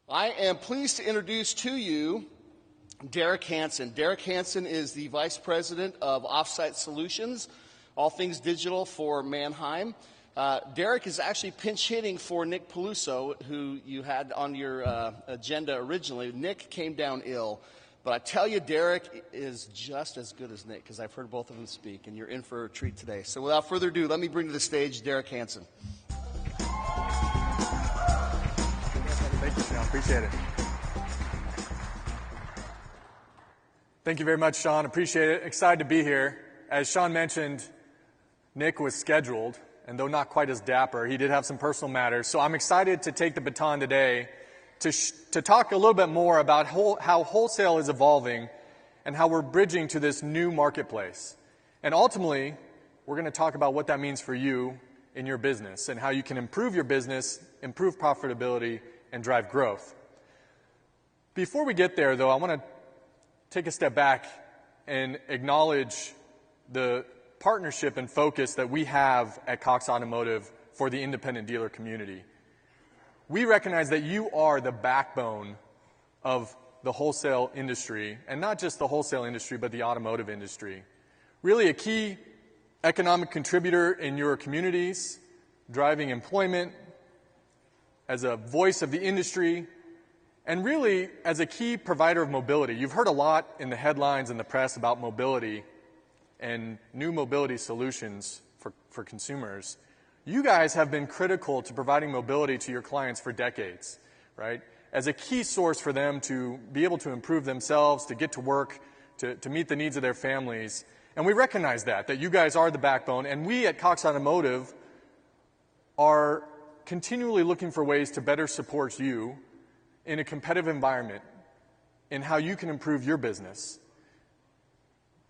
I am pleased to introduce to you Derek Hansen. Derek Hansen is the Vice President of Offsite Solutions, all things digital for Manheim. Derek is actually pinch hitting for Nick Peluso, who you had on your agenda originally. Nick came down ill, but I tell you, Derek is just as good as Nick, because I've heard both of them speak, and you're in for a treat today. So without further ado, let me bring to the stage Derek Hansen. Thank you, Sean. Appreciate it. Thank you very much, Sean. Appreciate it. Excited to be here. As Sean mentioned, Nick was scheduled, and though not quite as dapper, he did have some personal matters. So I'm excited to take the baton today to talk a little bit more about how wholesale is evolving and how we're bridging to this new marketplace. And ultimately, we're going to talk about what that means for you in your business and how you can improve your business, improve profitability, and drive growth. Before we get there, though, I want to take a step back and acknowledge the partnership and focus that we have at Cox Automotive for the independent dealer community. We recognize that you are the backbone of the wholesale industry, and not just the wholesale industry, but the automotive industry. Really a key economic contributor in your communities, driving employment, as a voice of the industry, and really as a key provider of mobility. You've heard a lot in the headlines and the press about mobility and new mobility solutions for consumers. You guys have been critical to providing mobility to your clients for decades, right? As a key source for them to be able to improve themselves, to get to work, to meet the needs of their families. And we recognize that you guys are the backbone, and we at Cox Automotive are continually looking for ways to better support you in a competitive environment in how you can improve your business.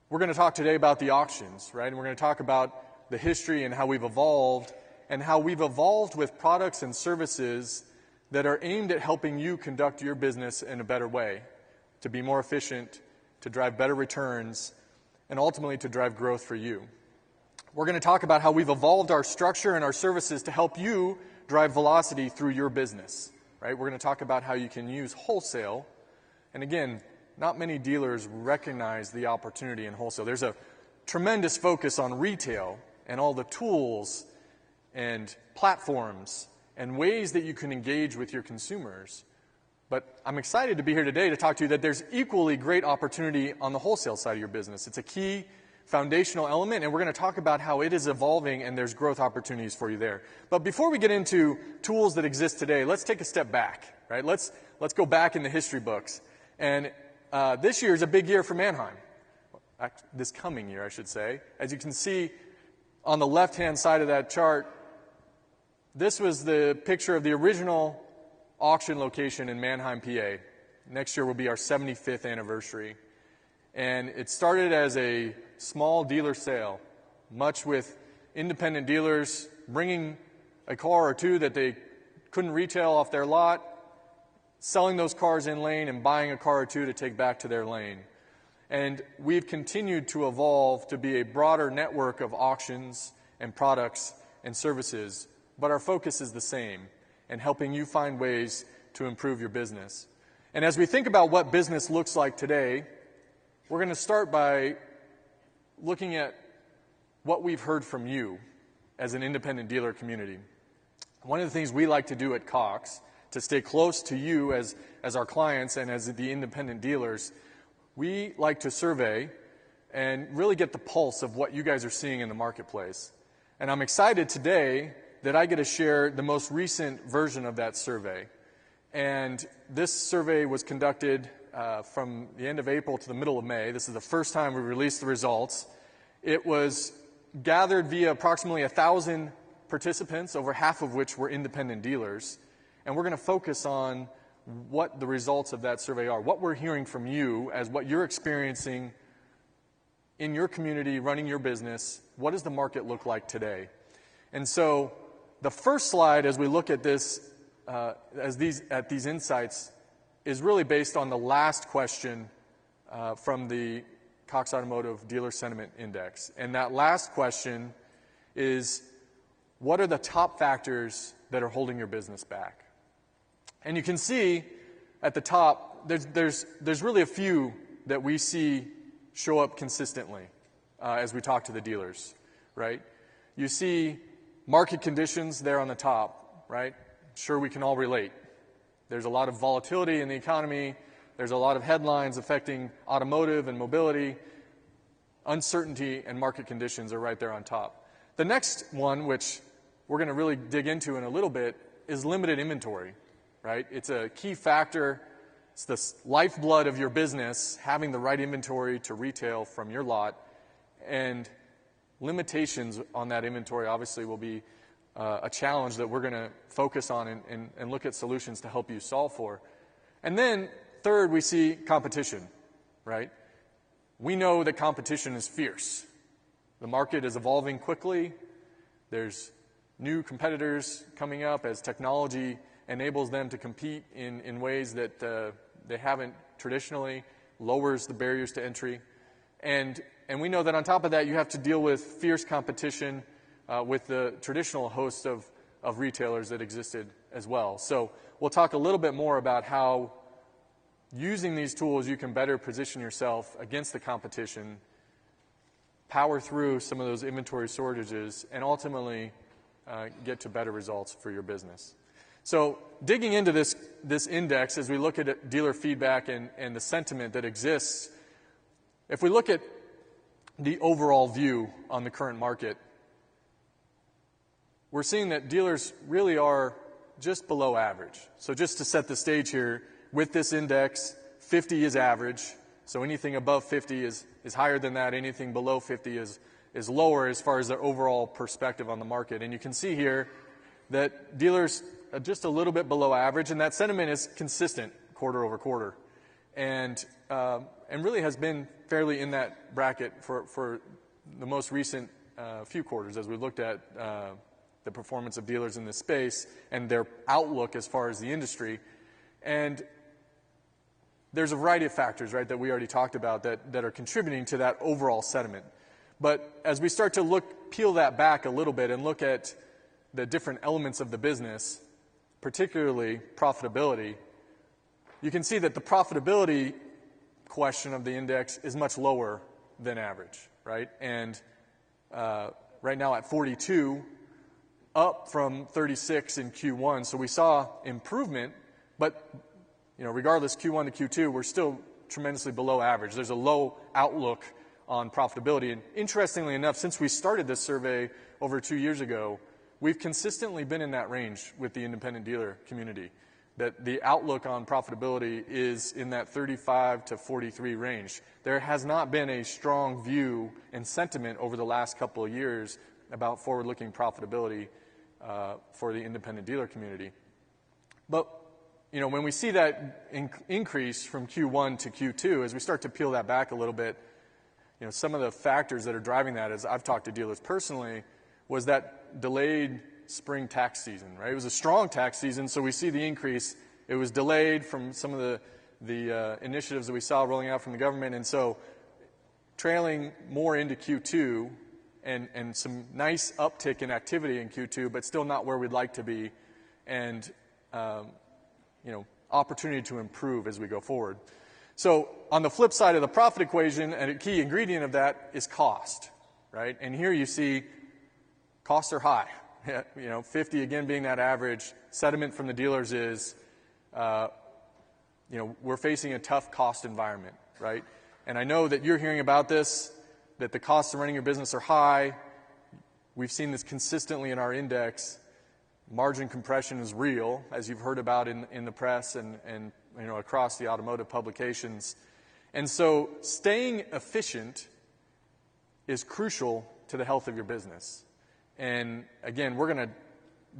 We're going to talk today about the auctions, right? And we're going to talk about the history and how we've evolved with products and services that are aimed at helping you conduct your business in a better way, to be more efficient, to drive better returns, and ultimately to drive growth for you. We're going to talk about how we've evolved our structure and our services to help you drive velocity through your business, right? We're going to talk about how you can use wholesale. And again, not many dealers recognize the opportunity in wholesale. There's a tremendous focus on retail and all the tools and platforms and ways that you can engage with your consumers. But I'm excited to be here today to talk to you that there's equally great opportunity on the wholesale side of your business. It's a key foundational element, and we're going to talk about how it is evolving and there's growth opportunities for you there. But before we get into tools that exist today, let's take a step back, right? Let's go back in the history books. And this year is a big year for Manheim. This coming year, I should say. As you can see on the left-hand side of that chart, this was the picture of the original auction location in Manheim, PA. Next year will be our 75th anniversary. And it started as a small dealer sale, much with independent dealers bringing a car or two that they couldn't retail off their lot, selling those cars in lane and buying a car or two to take back to their lane. And we've continued to evolve to be a broader network of auctions and products and services, but our focus is the same, and helping you find ways to improve your business. And as we think about what business looks like today, we're going to start by looking at what we've heard from you as an independent dealer community. One of the things we like to do at Cox, to stay close to you as our clients and as the independent dealers, we like to survey and really get the pulse of what you guys are seeing in the marketplace. And I'm excited today that I get to share the most recent version of that survey. And this survey was conducted from the end of April to the middle of May. This is the first time we released the results. It was gathered via approximately 1,000 participants, over half of which were independent dealers. And we're going to focus on what the results of that survey are, what we're hearing from you as what you're experiencing in your community, running your business. What does the market look like today? And so the first slide, as we look at this, at these insights, is really based on the last question from the Cox Automotive Dealer Sentiment Index. And that last question is, what are the top factors that are holding your business back? And you can see at the top, there's really a few that we see show up consistently as we talk to the dealers, right? You see market conditions there on the top, right? Sure, we can all relate. There's a lot of volatility in the economy. There's a lot of headlines affecting automotive and mobility. Uncertainty and market conditions are right there on top. The next one, which we're going to really dig into in a little bit, is limited inventory, right? It's a key factor. It's the lifeblood of your business, having the right inventory to retail from your lot. And limitations on that inventory obviously will be a challenge that we're going to focus on and look at solutions to help you solve for. And then third, we see competition, right? We know that competition is fierce. The market is evolving quickly. There's new competitors coming up as technology enables them to compete in ways that they haven't traditionally, lowers the barriers to entry. And we know that on top of that, you have to deal with fierce competition with the traditional host of retailers that existed as well. So we'll talk a little bit more about how using these tools you can better position yourself against the competition, power through some of those inventory shortages, and ultimately get to better results for your business. So digging into this index as we look at dealer feedback and the sentiment that exists, if we look at the overall view on the current market, we're seeing that dealers really are just below average. So just to set the stage here, with this index, 50 is average. So anything above 50 is higher than that. Anything below 50 is lower as far as their overall perspective on the market. And you can see here that dealers are just a little bit below average, and that sentiment is consistent quarter over quarter. And really has been fairly in that bracket for the most recent few quarters as we looked at the performance of dealers in this space and their outlook as far as the industry. And there's a variety of factors, right, that we already talked about that are contributing to that overall sentiment. But as we start to peel that back a little bit and look at the different elements of the business, particularly profitability, you can see that the profitability question of the index is much lower than average, right? And right now at 42, up from 36 in Q1. So we saw improvement, but regardless, Q1 to Q2, we're still tremendously below average. There's a low outlook on profitability. And interestingly enough, since we started this survey over 2 years ago, we've consistently been in that range with the independent dealer community, that the outlook on profitability is in that 35 to 43 range. There has not been a strong view and sentiment over the last couple of years about forward-looking profitability for the independent dealer community. But when we see that increase from Q1 to Q2, as we start to peel that back a little bit, some of the factors that are driving that, as I've talked to dealers personally, was that delayed spring tax season, right? It was a strong tax season, so we see the increase. It was delayed from some of the initiatives that we saw rolling out from the government, and so trailing more into Q2 and some nice uptick in activity in Q2, but still not where we'd like to be, and opportunity to improve as we go forward. So on the flip side of the profit equation, and a key ingredient of that is cost, right? And here you see costs are high. 50 again being that average. Sentiment from the dealers is, we're facing a tough cost environment, right? And I know that you're hearing about this, that the costs of running your business are high. We've seen this consistently in our index. Margin compression is real, as you've heard about in the press and across the automotive publications. And so staying efficient is crucial to the health of your business. And again, we're going to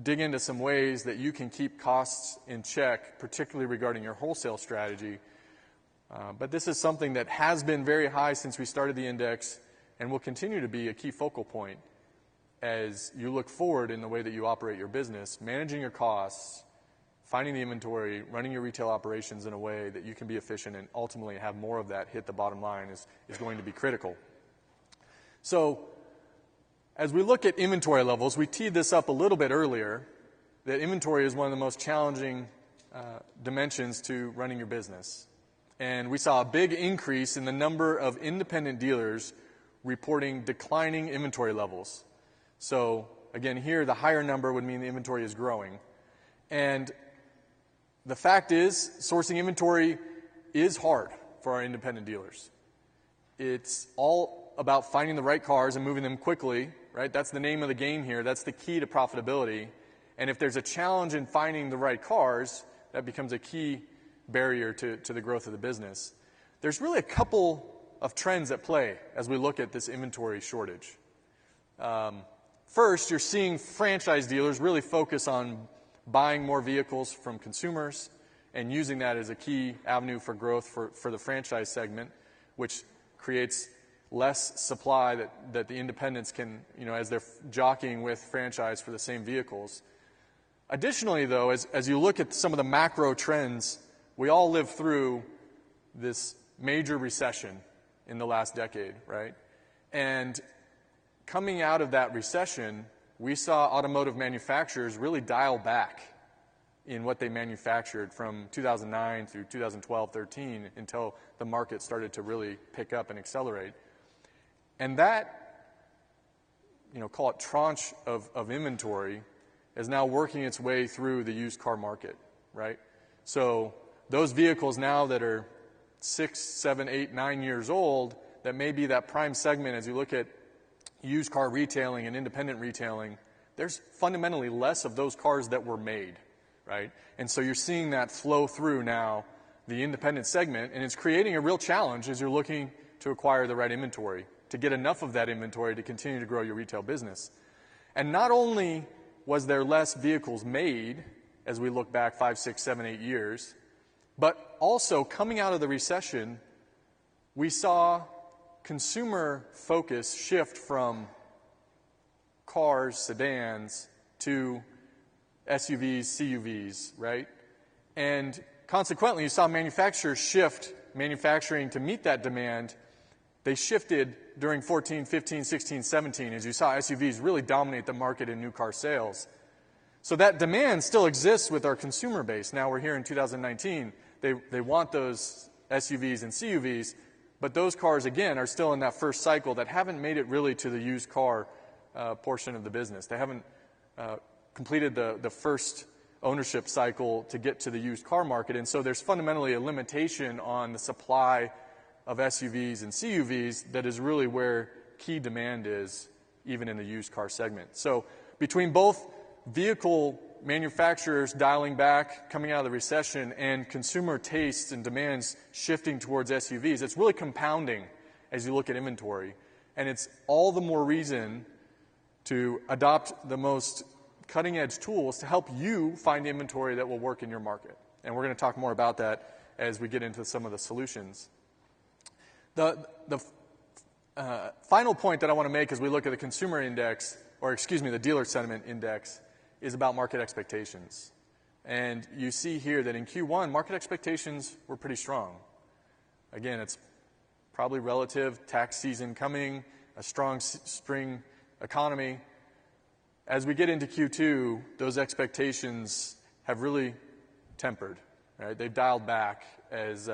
dig into some ways that you can keep costs in check, particularly regarding your wholesale strategy. But this is something that has been very high since we started the index and will continue to be a key focal point as you look forward in the way that you operate your business, managing your costs, finding the inventory, running your retail operations in a way that you can be efficient and ultimately have more of that hit the bottom line is going to be critical. So as we look at inventory levels, we teed this up a little bit earlier, that inventory is one of the most challenging dimensions to running your business. And we saw a big increase in the number of independent dealers reporting declining inventory levels. So again, here the higher number would mean the inventory is growing. And the fact is, sourcing inventory is hard for our independent dealers. It's all about finding the right cars and moving them quickly, right? That's the name of the game here. That's the key to profitability. And if there's a challenge in finding the right cars, that becomes a key barrier to the growth of the business. There's really a couple of trends at play as we look at this inventory shortage. First, you're seeing franchise dealers really focus on buying more vehicles from consumers and using that as a key avenue for growth for the franchise segment, which creates less supply that the independents can, as they're jockeying with franchise for the same vehicles. Additionally, though, as you look at some of the macro trends, we all lived through this major recession in the last decade, right? And coming out of that recession, we saw automotive manufacturers really dial back in what they manufactured from 2009 through 2012-13 until the market started to really pick up and accelerate. And that, call it tranche of inventory, is now working its way through the used car market, right? So those vehicles now that are 6, 7, 8, 9 years old, that may be that prime segment as you look at used car retailing and independent retailing, there's fundamentally less of those cars that were made, right? And so you're seeing that flow through now the independent segment, and it's creating a real challenge as you're looking to acquire the right inventory, to get enough of that inventory to continue to grow your retail business. And not only was there less vehicles made as we look back 5, 6, 7, 8 years, but also coming out of the recession, we saw consumer focus shift from cars, sedans, to SUVs, CUVs, right? And consequently, you saw manufacturers shift manufacturing to meet that demand. They shifted during 14, 15, 16, 17, as you saw SUVs really dominate the market in new car sales. So that demand still exists with our consumer base. Now we're here in 2019. They want those SUVs and CUVs, but those cars, again, are still in that first cycle that haven't made it really to the used car portion of the business. They haven't completed the first ownership cycle to get to the used car market, and so there's fundamentally a limitation on the supply of SUVs and CUVs that is really where key demand is, even in the used car segment. So between both vehicle manufacturers dialing back, coming out of the recession, and consumer tastes and demands shifting towards SUVs, it's really compounding as you look at inventory. And it's all the more reason to adopt the most cutting-edge tools to help you find inventory that will work in your market. And we're going to talk more about that as we get into some of the solutions. The final point that I want to make as we look at the consumer index, the dealer sentiment index, is about market expectations. And you see here that in Q1, market expectations were pretty strong. Again, it's probably relative, tax season coming, a strong spring economy. As we get into Q2, those expectations have really tempered, right? They've dialed back as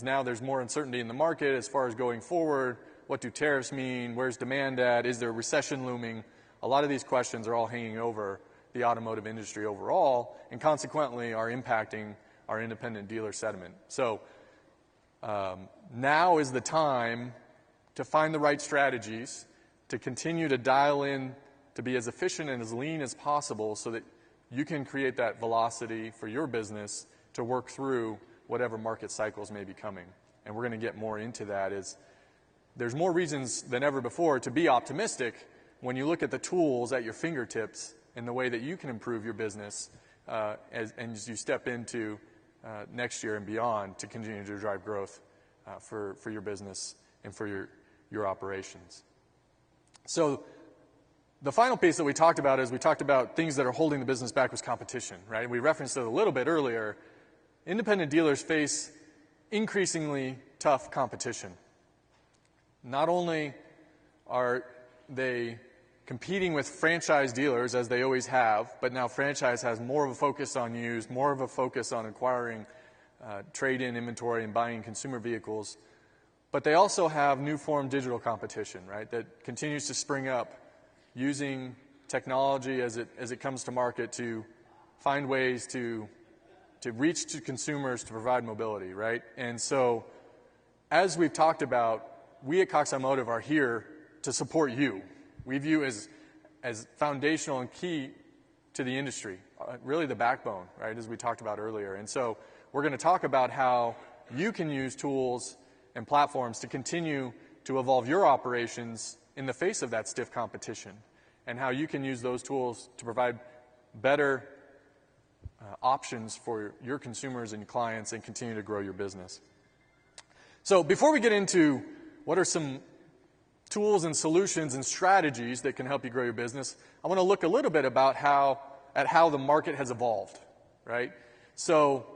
now there's more uncertainty in the market as far as going forward. What do tariffs mean? Where's demand at? Is there a recession looming? A lot of these questions are all hanging over the automotive industry overall, and consequently are impacting our independent dealer sentiment. So now is the time to find the right strategies, to continue to dial in, to be as efficient and as lean as possible so that you can create that velocity for your business to work through whatever market cycles may be coming. And we're going to get more into that. There's more reasons than ever before to be optimistic when you look at the tools at your fingertips and the way that you can improve your business as you step into next year and beyond to continue to drive growth for your business and for your operations. So the final piece that we talked about is we talked about things that are holding the business back was competition, right? We referenced it a little bit earlier. Independent dealers face increasingly tough competition. Not only are they competing with franchise dealers as they always have, but now franchise has more of a focus on used, more of a focus on acquiring trade-in inventory and buying consumer vehicles. But they also have new form digital competition, right, that continues to spring up using technology as it comes to market to find ways to reach to consumers to provide mobility, right? And so as we've talked about, we at Cox Automotive are here to support you. We view as foundational and key to the industry, really the backbone, right, as we talked about earlier. And so we're going to talk about how you can use tools and platforms to continue to evolve your operations in the face of that stiff competition, and how you can use those tools to provide better options for your consumers and clients and continue to grow your business. So before we get into what are some tools and solutions and strategies that can help you grow your business, I want to look a little bit about how the market has evolved, right? So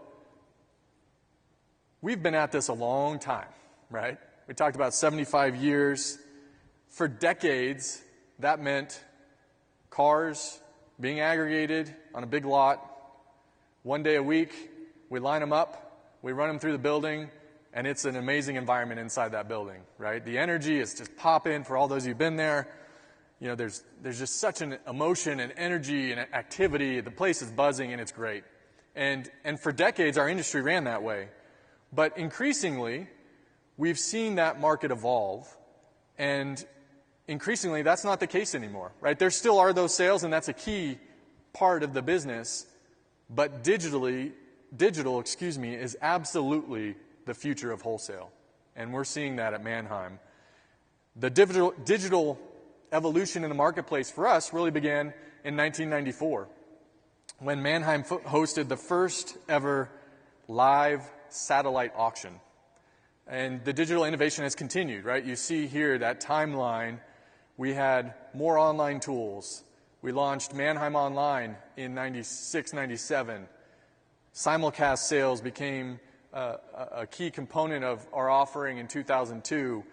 we've been at this a long time, right? We talked about 75 years. For decades, that meant cars being aggregated on a big lot. One day a week, we line them up, we run them through the building, and it's an amazing environment inside that building, right? The energy is just popping for all those who've been there. You know, there's just such an emotion and energy and activity. The place is buzzing, and it's great. And for decades, our industry ran that way. But increasingly, we've seen that market evolve, and increasingly, that's not the case anymore, right? There still are those sales, and that's a key part of the business, but digital, is absolutely the future of wholesale, and we're seeing that at Manheim. The digital evolution in the marketplace for us really began in 1994, when Manheim hosted the first ever live satellite auction. And the digital innovation has continued, right? You see here that timeline. We had more online tools. We launched Manheim Online in 96, 97. Simulcast sales became a key component of our offering in 2002.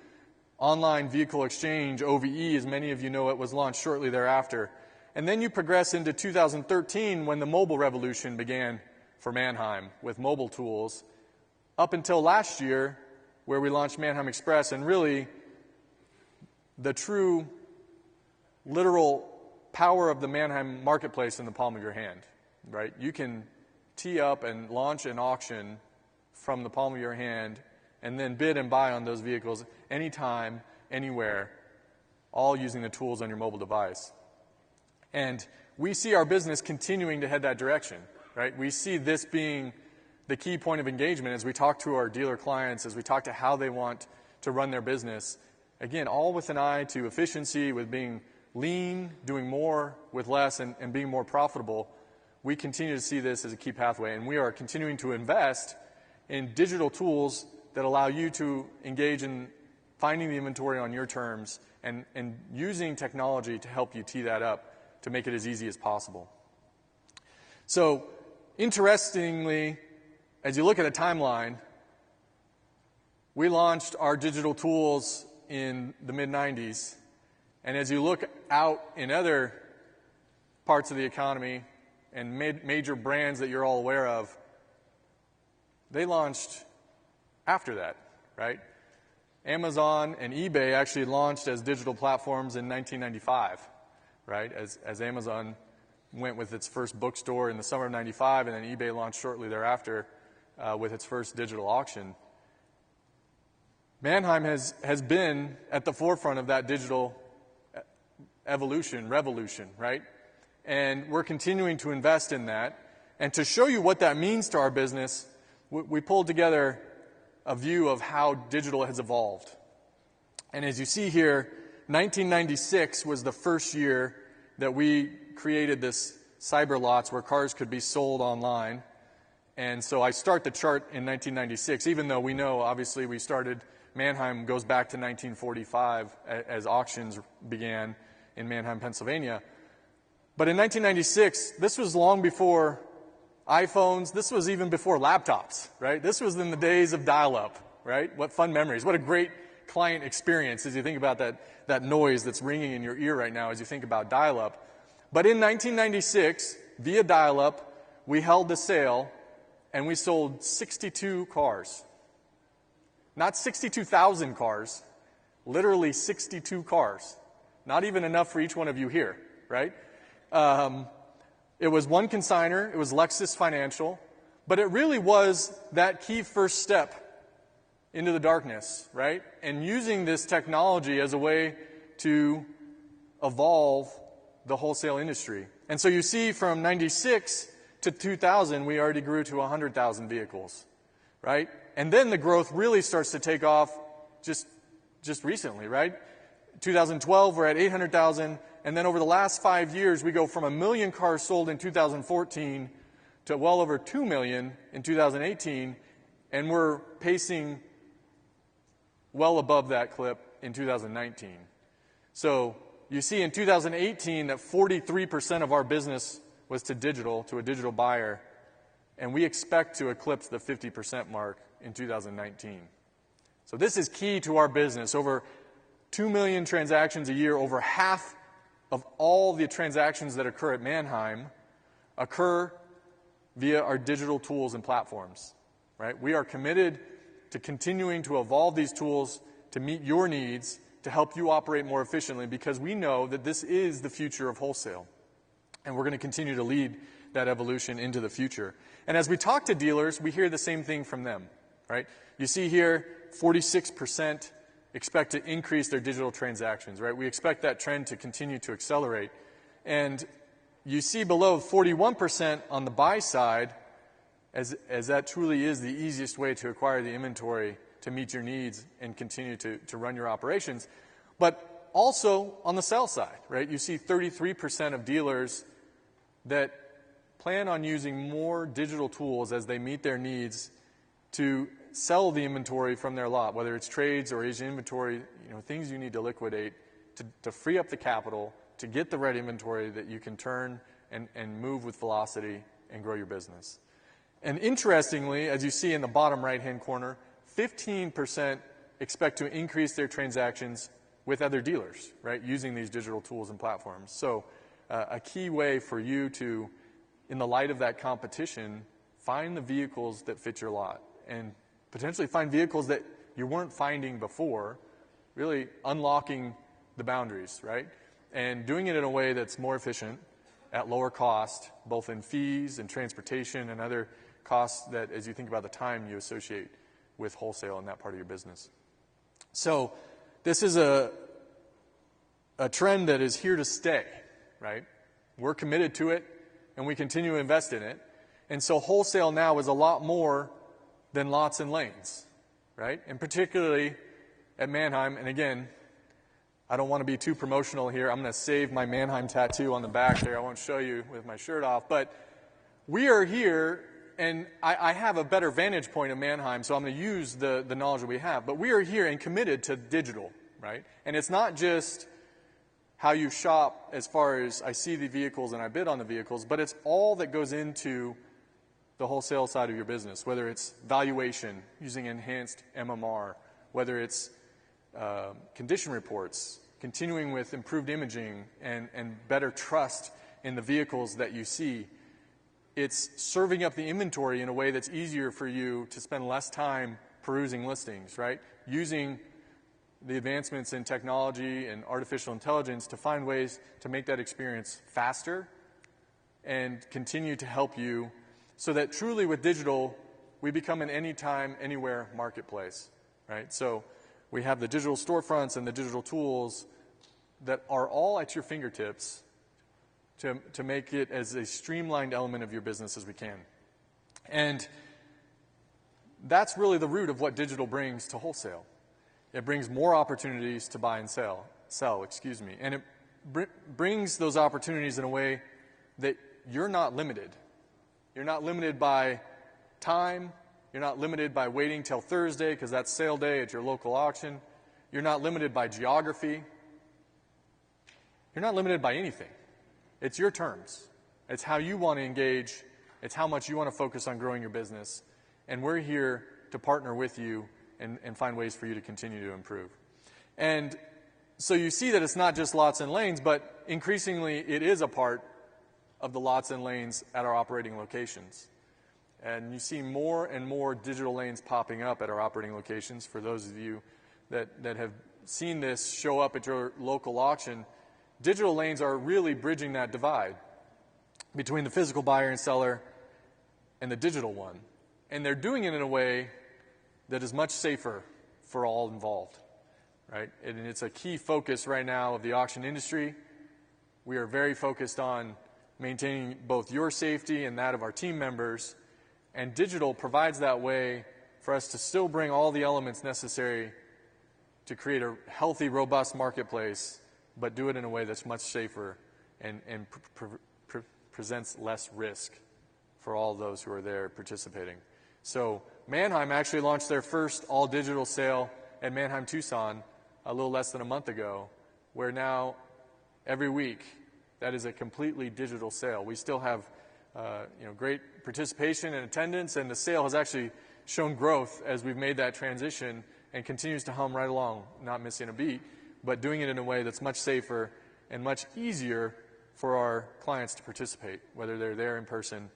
Online vehicle exchange, OVE, as many of you know it, was launched shortly thereafter. And then you progress into 2013 when the mobile revolution began for Manheim with mobile tools, up until last year where we launched Manheim Express, and really the true literal power of the Manheim marketplace in the palm of your hand, right? You can tee up and launch an auction from the palm of your hand and then bid and buy on those vehicles anytime, anywhere, all using the tools on your mobile device. And we see our business continuing to head that direction, right? We see this being the key point of engagement as we talk to our dealer clients, as we talk to how they want to run their business. Again, all with an eye to efficiency, with being lean, doing more with less, and being more profitable. We continue to see this as a key pathway, and we are continuing to invest in digital tools that allow you to engage in finding the inventory on your terms and using technology to help you tee that up to make it as easy as possible. So, interestingly, as you look at a timeline, we launched our digital tools in the mid-90s, and as you look out in other parts of the economy and major brands that you're all aware of, they launched after that, right? Amazon and eBay actually launched as digital platforms in 1995, right? As Amazon went with its first bookstore in the summer of 95, and then eBay launched shortly thereafter with its first digital auction. Manheim has been at the forefront of that digital revolution, right? And we're continuing to invest in that. And to show you what that means to our business, we pulled together a view of how digital has evolved. And as you see here, 1996 was the first year that we created this cyber lots where cars could be sold online. And so I start the chart in 1996, even though we know, obviously, Manheim goes back to 1945 as auctions began in Manheim, Pennsylvania. But in 1996, this was long before iPhones. This was even before laptops, right? This was in the days of dial-up, right? What fun memories. What a great client experience as you think about that noise that's ringing in your ear right now as you think about dial-up. But in 1996, via dial-up, we held the sale and we sold 62 cars. Not 62,000 cars, literally 62 cars. Not even enough for each one of you here, right? It was one consignor, it was Lexus Financial, but it really was that key first step into the darkness, right? And using this technology as a way to evolve the wholesale industry. And so you see from 96 to 2000, we already grew to 100,000 vehicles, right? And then the growth really starts to take off just recently, right? 2012, we're at 800,000. And then over the last 5 years, we go from 1 million cars sold in 2014 to well over 2 million in 2018. And we're pacing well above that clip in 2019. So you see in 2018 that 43% of our business was to a digital buyer. And we expect to eclipse the 50% mark in 2019. So this is key to our business. Over 2 million transactions a year, over half of all the transactions that occur at Manheim occur via our digital tools and platforms, right? We are committed to continuing to evolve these tools to meet your needs, to help you operate more efficiently, because we know that this is the future of wholesale. And we're going to continue to lead that evolution into the future. And as we talk to dealers, we hear the same thing from them, right? You see here, 46% expect to increase their digital transactions, right? We expect that trend to continue to accelerate. And you see below 41% on the buy side, as that truly is the easiest way to acquire the inventory to meet your needs and continue to run your operations. But also on the sell side, right? You see 33% of dealers that plan on using more digital tools as they meet their needs to sell the inventory from their lot, whether it's trades or Asian inventory, things you need to liquidate to free up the capital, to get the right inventory that you can turn and move with velocity and grow your business. And interestingly, as you see in the bottom right-hand corner, 15% expect to increase their transactions with other dealers, right, using these digital tools and platforms. So a key way for you to, in the light of that competition, find the vehicles that fit your lot and potentially find vehicles that you weren't finding before, really unlocking the boundaries, right? And doing it in a way that's more efficient, at lower cost, both in fees and transportation and other costs that, as you think about the time you associate with wholesale in that part of your business. So this is a trend that is here to stay, right? We're committed to it, and we continue to invest in it. And so wholesale now is a lot more than lots and lanes, right? And particularly at Manheim, and again, I don't want to be too promotional here. I'm going to save my Manheim tattoo on the back there. I won't show you with my shirt off. But we are here, and I have a better vantage point of Manheim, so I'm going to use the knowledge that we have. But we are here and committed to digital, right? And it's not just how you shop as far as I see the vehicles and I bid on the vehicles, but it's all that goes into the wholesale side of your business, whether it's valuation using enhanced MMR, whether it's condition reports, continuing with improved imaging and better trust in the vehicles that you see. It's serving up the inventory in a way that's easier for you to spend less time perusing listings, right? Using the advancements in technology and artificial intelligence to find ways to make that experience faster and continue to help you so that truly with digital, we become an anytime, anywhere marketplace, right? So we have the digital storefronts and the digital tools that are all at your fingertips to make it as a streamlined element of your business as we can. And that's really the root of what digital brings to wholesale. It brings more opportunities to buy and sell, and it brings those opportunities in a way that you're not limited. You're not limited by time. You're not limited by waiting till Thursday because that's sale day at your local auction. You're not limited by geography. You're not limited by anything. It's your terms. It's how you want to engage. It's how much you want to focus on growing your business. And we're here to partner with you and find ways for you to continue to improve. And so you see that it's not just lots and lanes, but increasingly it is a part of the lots and lanes at our operating locations. And you see more and more digital lanes popping up at our operating locations. For those of you that have seen this show up at your local auction, digital lanes are really bridging that divide between the physical buyer and seller and the digital one. And they're doing it in a way that is much safer for all involved, right? And it's a key focus right now of the auction industry. We are very focused on maintaining both your safety and that of our team members, and digital provides that way for us to still bring all the elements necessary to create a healthy, robust marketplace, but do it in a way that's much safer and presents less risk for all those who are there participating. So Manheim actually launched their first all-digital sale at Manheim Tucson a little less than a month ago, where now every week that is a completely digital sale. We still have great participation and attendance, and the sale has actually shown growth as we've made that transition and continues to hum right along, not missing a beat, but doing it in a way that's much safer and much easier for our clients to participate, whether they're there in person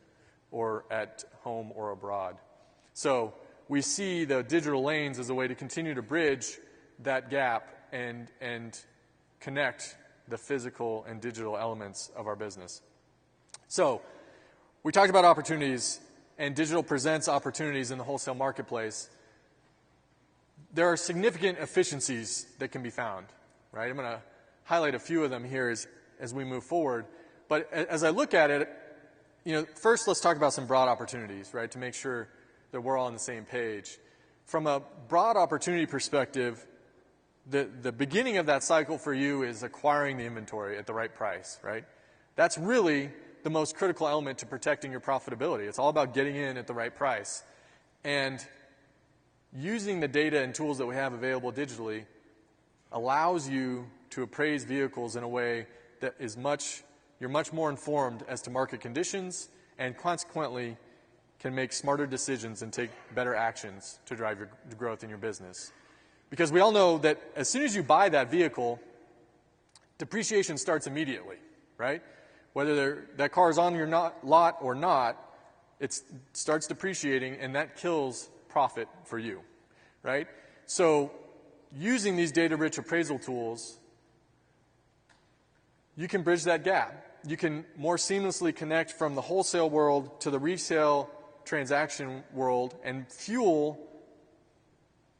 or at home or abroad. So we see the digital lanes as a way to continue to bridge that gap and connect the physical and digital elements of our business. So we talked about opportunities, and digital presents opportunities in the wholesale marketplace. There are significant efficiencies that can be found, right? I'm going to highlight a few of them here as we move forward. But as I look at it, first let's talk about some broad opportunities, right, to make sure that we're all on the same page. From a broad opportunity perspective, the beginning of that cycle for you is acquiring the inventory at the right price, right? That's really the most critical element to protecting your profitability. It's all about getting in at the right price. And using the data and tools that we have available digitally allows you to appraise vehicles in a way that you're much more informed as to market conditions, and consequently can make smarter decisions and take better actions to drive your growth in your business. Because we all know that as soon as you buy that vehicle, depreciation starts immediately, right? Whether that car is on your lot or not, it starts depreciating, and that kills profit for you, right? So using these data-rich appraisal tools, you can bridge that gap. You can more seamlessly connect from the wholesale world to the resale transaction world and fuel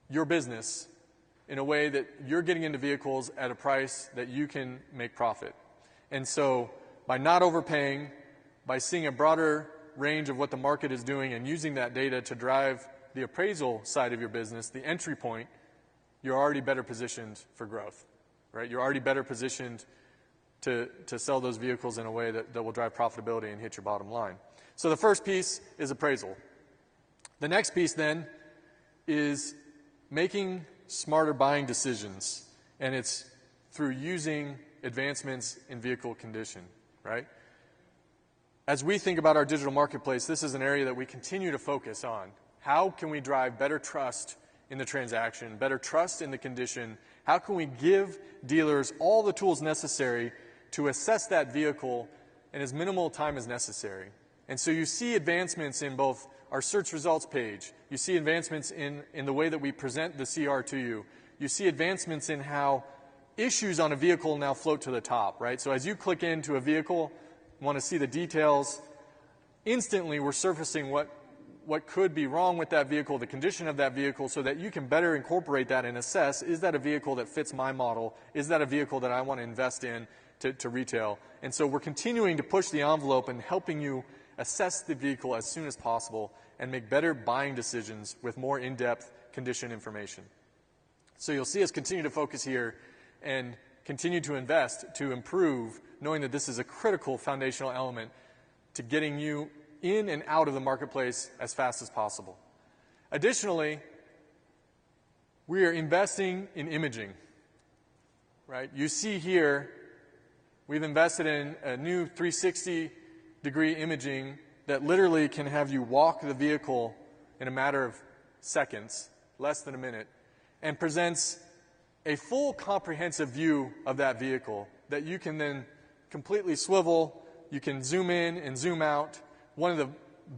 your business in a way that you're getting into vehicles at a price that you can make profit. And so by not overpaying, by seeing a broader range of what the market is doing and using that data to drive the appraisal side of your business, the entry point, you're already better positioned for growth, right? You're already better positioned to sell those vehicles in a way that will drive profitability and hit your bottom line. So the first piece is appraisal. The next piece then is making smarter buying decisions, and it's through using advancements in vehicle condition, right? As we think about our digital marketplace, this is an area that we continue to focus on. How can we drive better trust in the transaction, better trust in the condition? How can we give dealers all the tools necessary to assess that vehicle in as minimal time as necessary? And so you see advancements in both our search results page. You see advancements in the way that we present the CR to you. You see advancements in how issues on a vehicle now float to the top, right? So as you click into a vehicle, want to see the details, instantly we're surfacing what could be wrong with that vehicle, the condition of that vehicle, so that you can better incorporate that and assess, is that a vehicle that fits my model? Is that a vehicle that I want to invest in to retail? And so we're continuing to push the envelope and helping you assess the vehicle as soon as possible and make better buying decisions with more in-depth condition information. So you'll see us continue to focus here and continue to invest to improve, knowing that this is a critical foundational element to getting you in and out of the marketplace as fast as possible. Additionally, we are investing in imaging, right? You see here, we've invested in a new 360-degree imaging that literally can have you walk the vehicle in a matter of seconds less than a minute, and presents a full comprehensive view of that vehicle that you can then completely swivel. You can zoom in and zoom out. One of the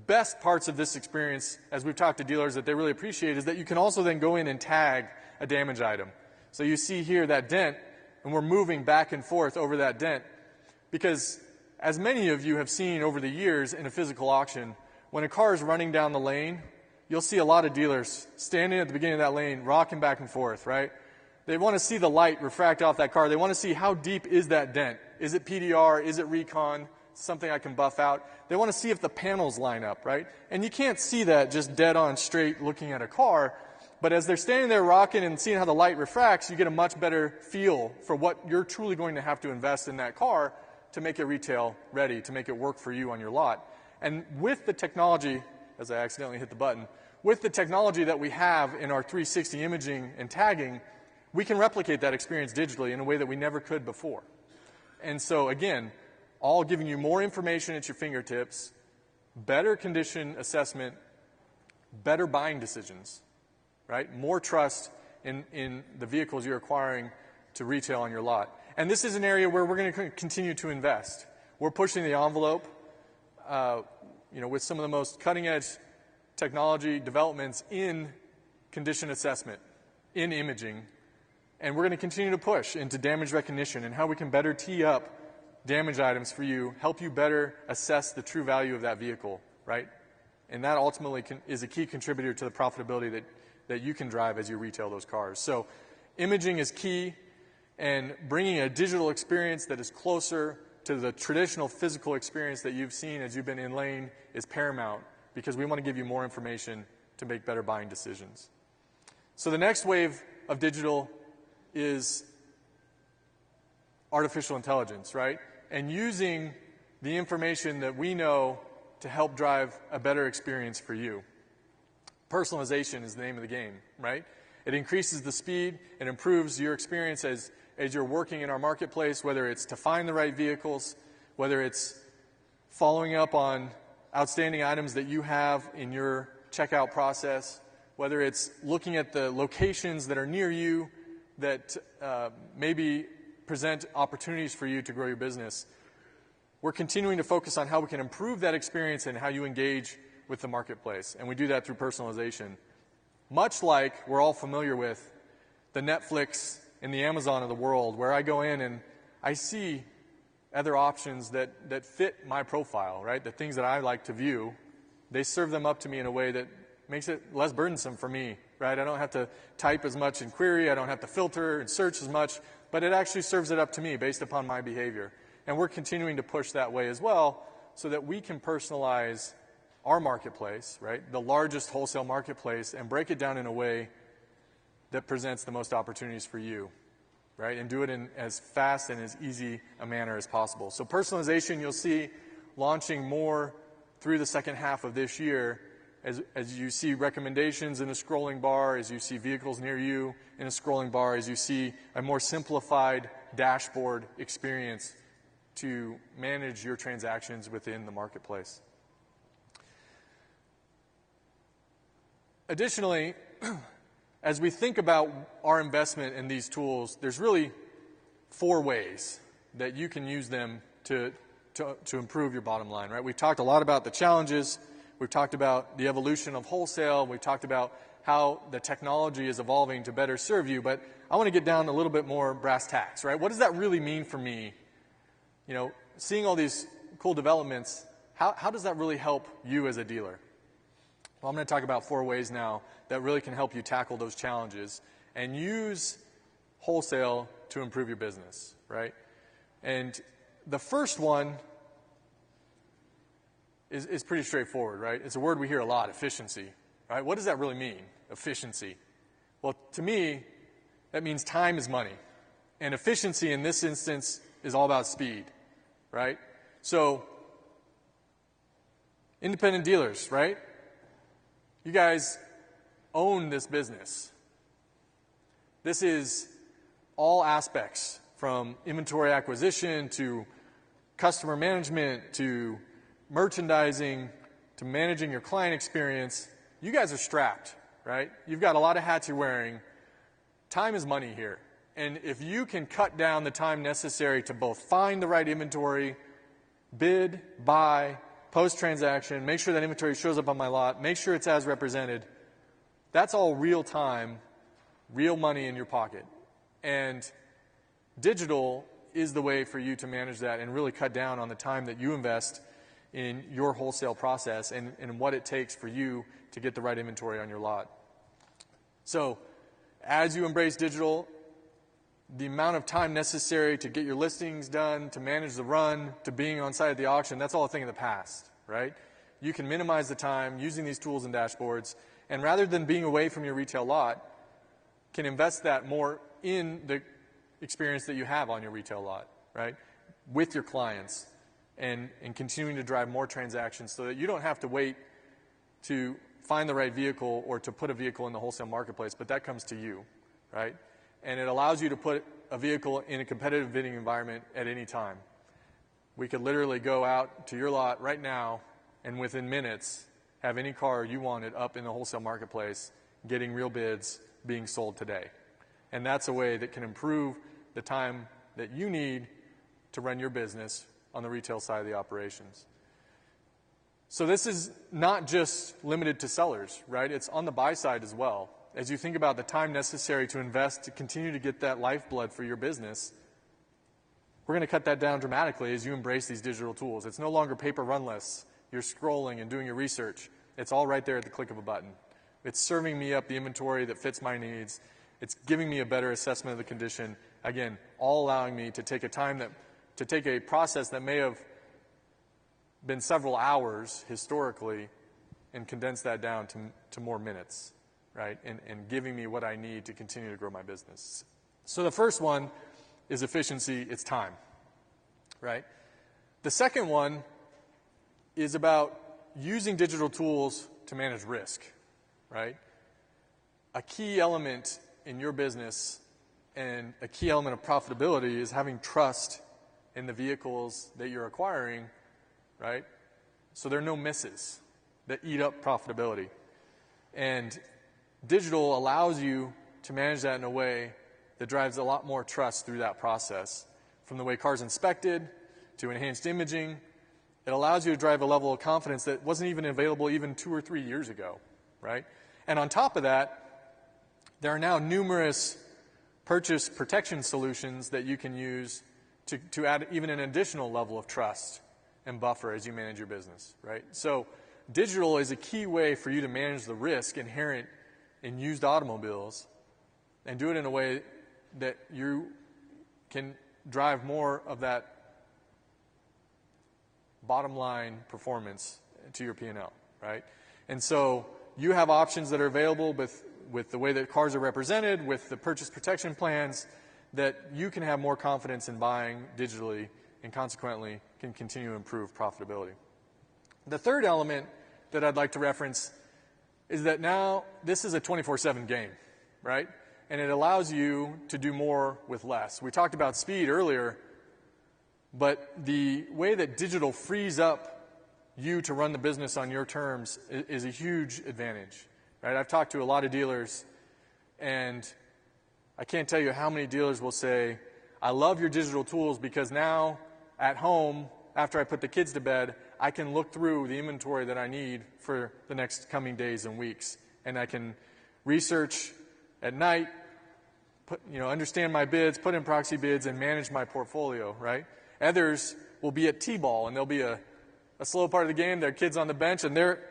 best parts of this experience, as we've talked to dealers that they really appreciate, is that you can also then go in and tag a damage item. So you see here that dent, and we're moving back and forth over that dent. Because as many of you have seen over the years in a physical auction, when a car is running down the lane, you'll see a lot of dealers standing at the beginning of that lane, rocking back and forth, right? They want to see the light refract off that car. They want to see how deep is that dent. Is it PDR? Is it recon? Something I can buff out. They want to see if the panels line up, right? And you can't see that just dead on straight looking at a car. But as they're standing there rocking and seeing how the light refracts, you get a much better feel for what you're truly going to have to invest in that car to make it retail ready, to make it work for you on your lot. And with the technology, as I accidentally hit the button, with the technology that we have in our 360 imaging and tagging, we can replicate that experience digitally in a way that we never could before. And so again, all giving you more information at your fingertips, better condition assessment, better buying decisions, right? More trust in the vehicles you're acquiring to retail on your lot. And this is an area where we're going to continue to invest. We're pushing the envelope, with some of the most cutting-edge technology developments in condition assessment, in imaging, and we're going to continue to push into damage recognition and how we can better tee up damage items for you, help you better assess the true value of that vehicle, right? And that ultimately is a key contributor to the profitability that you can drive as you retail those cars. So imaging is key, and bringing a digital experience that is closer to the traditional physical experience that you've seen as you've been in lane is paramount, because we want to give you more information to make better buying decisions. So the next wave of digital is artificial intelligence, right? And using the information that we know to help drive a better experience for you. Personalization is the name of the game, right? It increases the speed and improves your experience as you're working in our marketplace, whether it's to find the right vehicles, whether it's following up on outstanding items that you have in your checkout process, whether it's looking at the locations that are near you that maybe present opportunities for you to grow your business. We're continuing to focus on how we can improve that experience and how you engage with the marketplace. And we do that through personalization. Much like we're all familiar with the Netflix and the Amazon of the world, where I go in and I see other options that fit my profile, right? The things that I like to view, they serve them up to me in a way that makes it less burdensome for me, right? I don't have to type as much in query, I don't have to filter and search as much, but it actually serves it up to me based upon my behavior. And we're continuing to push that way as well, so that we can personalize our marketplace, right? The largest wholesale marketplace, and break it down in a way that presents the most opportunities for you, right? And do it in as fast and as easy a manner as possible. So personalization, you'll see launching more through the second half of this year, as you see recommendations in a scrolling bar, as you see vehicles near you in a scrolling bar, as you see a more simplified dashboard experience to manage your transactions within the marketplace. Additionally, as we think about our investment in these tools, there's really 4 ways that you can use them to improve your bottom line, right? We've talked a lot about the challenges. We've talked about the evolution of wholesale. We've talked about how the technology is evolving to better serve you. But I want to get down a little bit more brass tacks, right? What does that really mean for me? Seeing all these cool developments, how does that really help you as a dealer? Well, I'm going to talk about 4 ways now that really can help you tackle those challenges and use wholesale to improve your business, right? And the first one is pretty straightforward, right? It's a word we hear a lot, efficiency, right? What does that really mean, efficiency? Well, to me, that means time is money. And efficiency in this instance is all about speed, right? So, independent dealers, right? You guys own this business. This is all aspects, from inventory acquisition to customer management to merchandising to managing your client experience. You guys are strapped, right? You've got a lot of hats you're wearing. Time is money here. And if you can cut down the time necessary to both find the right inventory, bid, buy, post-transaction, make sure that inventory shows up on my lot, make sure it's as represented, that's all real time, real money in your pocket. And digital is the way for you to manage that and really cut down on the time that you invest in your wholesale process and what it takes for you to get the right inventory on your lot. So as you embrace digital, the amount of time necessary to get your listings done, to manage the run, to being on site at the auction, that's all a thing of the past, right? You can minimize the time using these tools and dashboards, and rather than being away from your retail lot, can invest that more in the experience that you have on your retail lot, right? With your clients, and continuing to drive more transactions so that you don't have to wait to find the right vehicle or to put a vehicle in the wholesale marketplace, but that comes to you, right? And it allows you to put a vehicle in a competitive bidding environment at any time. We could literally go out to your lot right now and within minutes have any car you wanted up in the wholesale marketplace getting real bids being sold today. And that's a way that can improve the time that you need to run your business on the retail side of the operations. So this is not just limited to sellers, right? It's on the buy side as well. As you think about the time necessary to invest to continue to get that lifeblood for your business, we're going to cut that down dramatically as you embrace these digital tools. It's no longer paper run lists. You're scrolling and doing your research. It's all right there at the click of a button. It's serving me up the inventory that fits my needs. It's giving me a better assessment of the condition. Again, all allowing me to take a process that may have been several hours historically and condense that down to more minutes, right? And giving me what I need to continue to grow my business. So the first one is efficiency, it's time, right? The second one is about using digital tools to manage risk, right? A key element in your business and a key element of profitability is having trust in the vehicles that you're acquiring, right? So there are no misses that eat up profitability. And digital allows you to manage that in a way that drives a lot more trust through that process. From the way cars inspected to enhanced imaging, it allows you to drive a level of confidence that wasn't even available even 2 or 3 years ago, right? And on top of that, there are now numerous purchase protection solutions that you can use to add even an additional level of trust and buffer as you manage your business, right? So digital is a key way for you to manage the risk inherent in used automobiles and do it in a way that you can drive more of that bottom line performance to your P&L, right? And so you have options that are available with the way that cars are represented, with the purchase protection plans, that you can have more confidence in buying digitally and consequently can continue to improve profitability. The third element that I'd like to reference is that now this is a 24/7 game, right? And it allows you to do more with less. We talked about speed earlier, but the way that digital frees up you to run the business on your terms is a huge advantage, right? I've talked to a lot of dealers, and I can't tell you how many dealers will say, I love your digital tools because now at home, after I put the kids to bed, I can look through the inventory that I need for the next coming days and weeks. And I can research at night, understand my bids, put in proxy bids, and manage my portfolio, right? Others will be at T-ball, and there'll be a slow part of the game. Their kids on the bench, and they're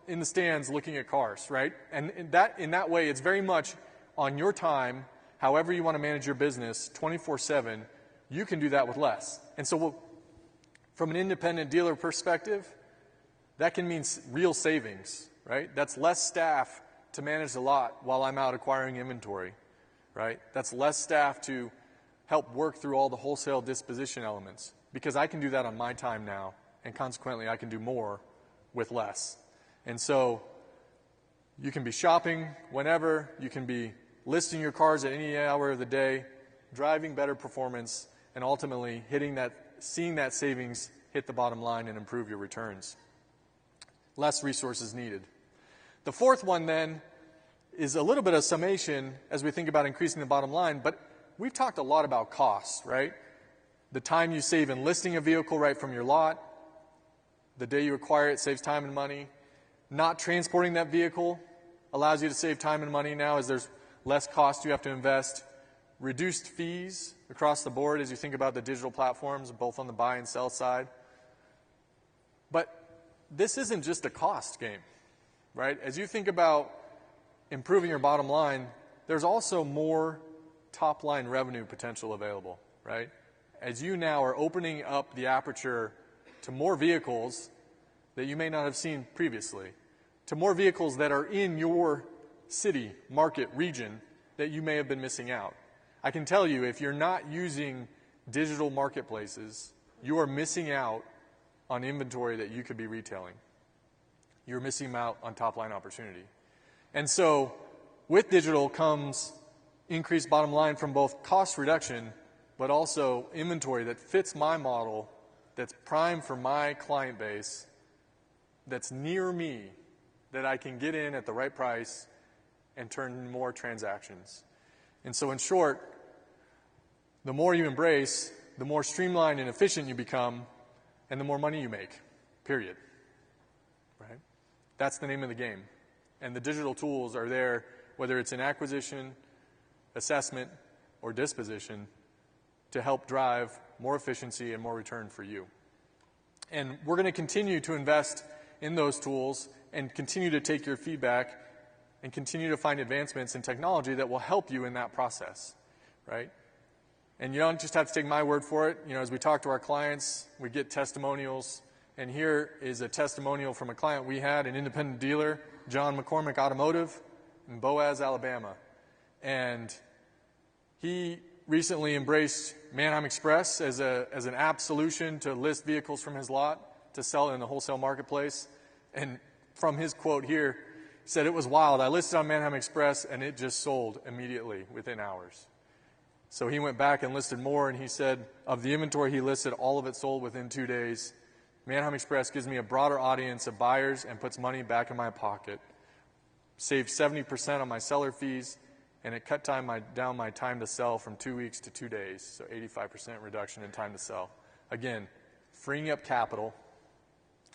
in the stands looking at cars, right? And in that way, it's very much on your time, however you want to manage your business, 24/7. You can do that with less. And so from an independent dealer perspective, that can mean real savings, right? That's less staff to manage the lot while I'm out acquiring inventory, right? That's less staff to help work through all the wholesale disposition elements because I can do that on my time now, and consequently I can do more with less. And so you can be shopping whenever, you can be listing your cars at any hour of the day, driving better performance, and ultimately seeing that savings hit the bottom line and improve your returns. Less resources needed. The fourth one then is a little bit of summation as we think about increasing the bottom line, but we've talked a lot about costs, right? The time you save in listing a vehicle right from your lot, the day you acquire it saves time and money. Not transporting that vehicle allows you to save time and money now as there's less cost you have to invest. Reduced fees across the board as you think about the digital platforms, both on the buy and sell side. But this isn't just a cost game, right? As you think about improving your bottom line, there's also more top-line revenue potential available, right? As you now are opening up the aperture to more vehicles that you may not have seen previously, to more vehicles that are in your city, market, region that you may have been missing out. I can tell you, if you're not using digital marketplaces, you are missing out on inventory that you could be retailing. You're missing out on top-line opportunity. And so with digital comes increased bottom line from both cost reduction, but also inventory that fits my model, that's prime for my client base, that's near me, that I can get in at the right price and turn more transactions. And so in short, the more you embrace, the more streamlined and efficient you become, and the more money you make, period. Right? That's the name of the game. And the digital tools are there, whether it's in acquisition, assessment, or disposition, to help drive more efficiency and more return for you. And we're going to continue to invest in those tools and continue to take your feedback and continue to find advancements in technology that will help you in that process, right? And you don't just have to take my word for it. You know, as we talk to our clients, we get testimonials. And here is a testimonial from a client we had, an independent dealer, John McCormick Automotive in Boaz, Alabama. And he recently embraced Manheim Express as an app solution to list vehicles from his lot to sell in the wholesale marketplace. And from his quote here, he said, "It was wild. I listed on Manheim Express, and it just sold immediately within hours." So he went back and listed more, and he said of the inventory he listed, all of it sold within 2 days. Manheim Express gives me a broader audience of buyers and puts money back in my pocket. Saved 70% on my seller fees, and it cut down my time to sell from 2 weeks to 2 days, so 85% reduction in time to sell. Again, freeing up capital,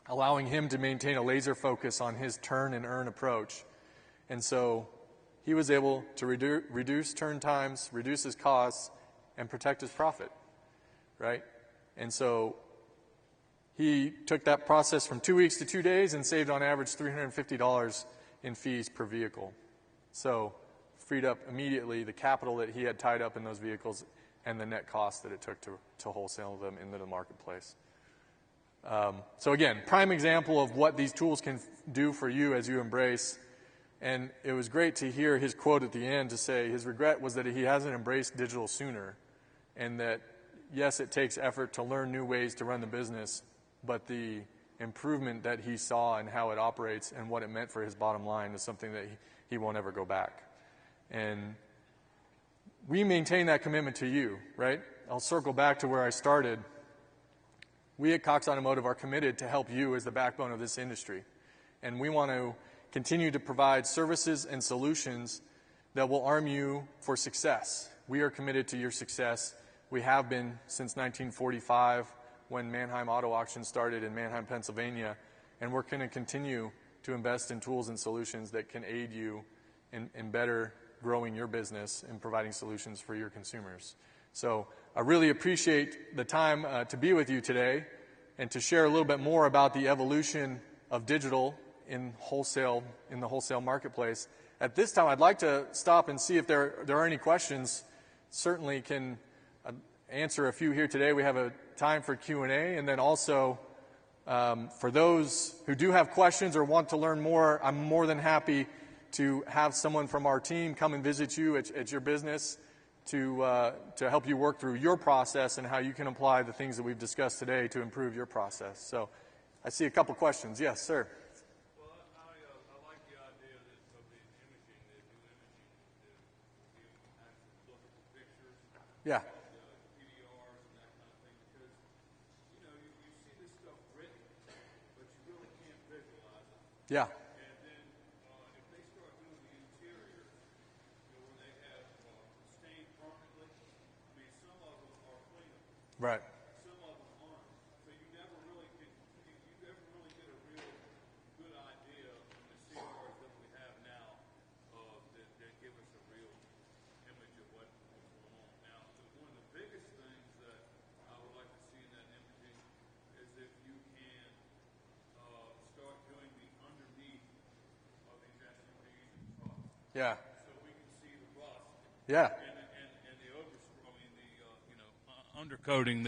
allowing him to maintain a laser focus on his turn and earn approach. And so he was able to reduce turn times, reduce his costs, and protect his profit, right? And so he took that process from 2 weeks to 2 days and saved on average $350 in fees per vehicle. So freed up immediately the capital that he had tied up in those vehicles and the net cost that it took to wholesale them into the marketplace. So again, prime example of what these tools can do for you as you embrace. And it was great to hear his quote at the end to say his regret was that he hasn't embraced digital sooner, and that, yes, it takes effort to learn new ways to run the business, but the improvement that he saw in how it operates and what it meant for his bottom line is something that he won't ever go back. And we maintain that commitment to you, right? I'll circle back to where I started. We at Cox Automotive are committed to help you as the backbone of this industry. And we want to continue to provide services and solutions that will arm you for success. We are committed to your success. We have been since 1945 when Manheim Auto Auction started in Manheim, Pennsylvania. And we're going to continue to invest in tools and solutions that can aid you in better growing your business and providing solutions for your consumers. So I really appreciate the time to be with you today and to share a little bit more about the evolution of digital in the wholesale marketplace. At this time, I'd like to stop and see if there are any questions. Certainly can answer a few here today. We have a time for Q&A, and then also for those who do have questions or want to learn more, I'm more than happy to have someone from our team come and visit you at your business to help you work through your process and how you can apply the things that we've discussed today to improve your process. So I see a couple questions. Yes, sir. Well, I like the idea of the imaging, the new imaging, to actually look at the pictures, Yeah. the PDRs and that kind of thing, because, you know, you see this stuff written, but you really can't visualize it. Yeah. And then if they start doing the interior, Right. Some of them aren't. So you never really get a real good idea from the CRs that we have now that give us a real image of what's going on. Now, one of the biggest things that I would like to see in that imaging is if you can start doing the underneath of these SUVs and trucks. Yeah. So we can see the rust. Yeah. And the undercoating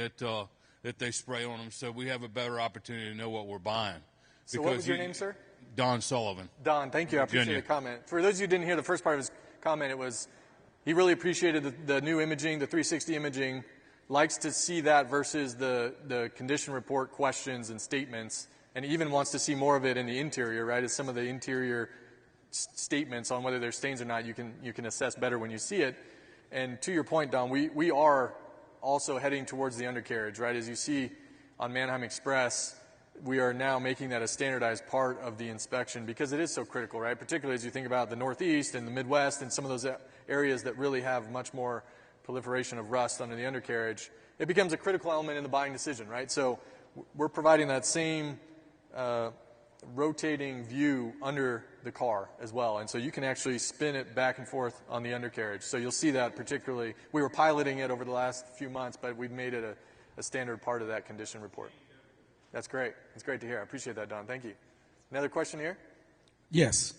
that they spray on them, so we have a better opportunity to know what we're buying. So what was your name, sir? Don Sullivan. Don, thank you. I appreciate the comment. For those of you who didn't hear the first part of his comment, it was he really appreciated the new imaging, the 360 imaging, likes to see that versus the condition report questions and statements, and even wants to see more of it in the interior, right, as some of the interior statements on whether there's stains or not, you can assess better when you see it. And to your point, Don, we are also heading towards the undercarriage, right? As you see on Manheim Express, we are now making that a standardized part of the inspection because it is so critical, right? Particularly as you think about the Northeast and the Midwest and some of those areas that really have much more proliferation of rust under the undercarriage, it becomes a critical element in the buying decision, right? So we're providing that same rotating view under the car as well. And so you can actually spin it back and forth on the undercarriage. So you'll see that particularly. We were piloting it over the last few months, but we've made it a standard part of that condition report. That's great. It's great to hear. I appreciate that, Don. Thank you. Another question here? Yes.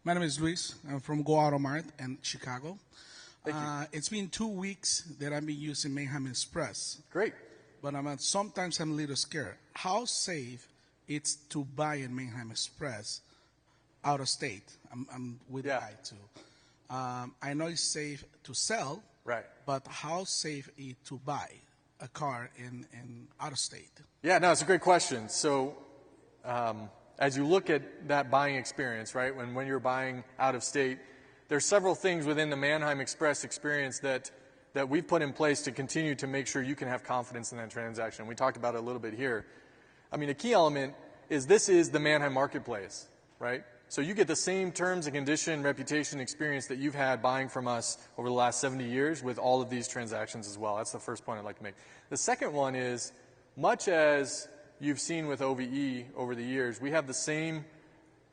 My name is Luis. I'm from Go Auto Mart in Chicago. Thank you. It's been 2 weeks that I've been using Manheim Express. Great. But sometimes I'm a little scared. How safe it's to buy in Manheim Express out of state? I'm with Yeah. I too. I know it's safe to sell, Right. but how safe is to buy a car in out of state? Yeah, no, it's a great question. So as you look at that buying experience, right, when you're buying out of state, there's several things within the Manheim Express experience that we've put in place to continue to make sure you can have confidence in that transaction. We talked about it a little bit here. I mean, a key element is this is the Manheim marketplace, right? So you get the same terms and condition, reputation, experience that you've had buying from us over the last 70 years with all of these transactions as well. That's the first point I'd like to make. The second one is, much as you've seen with OVE over the years, we have the same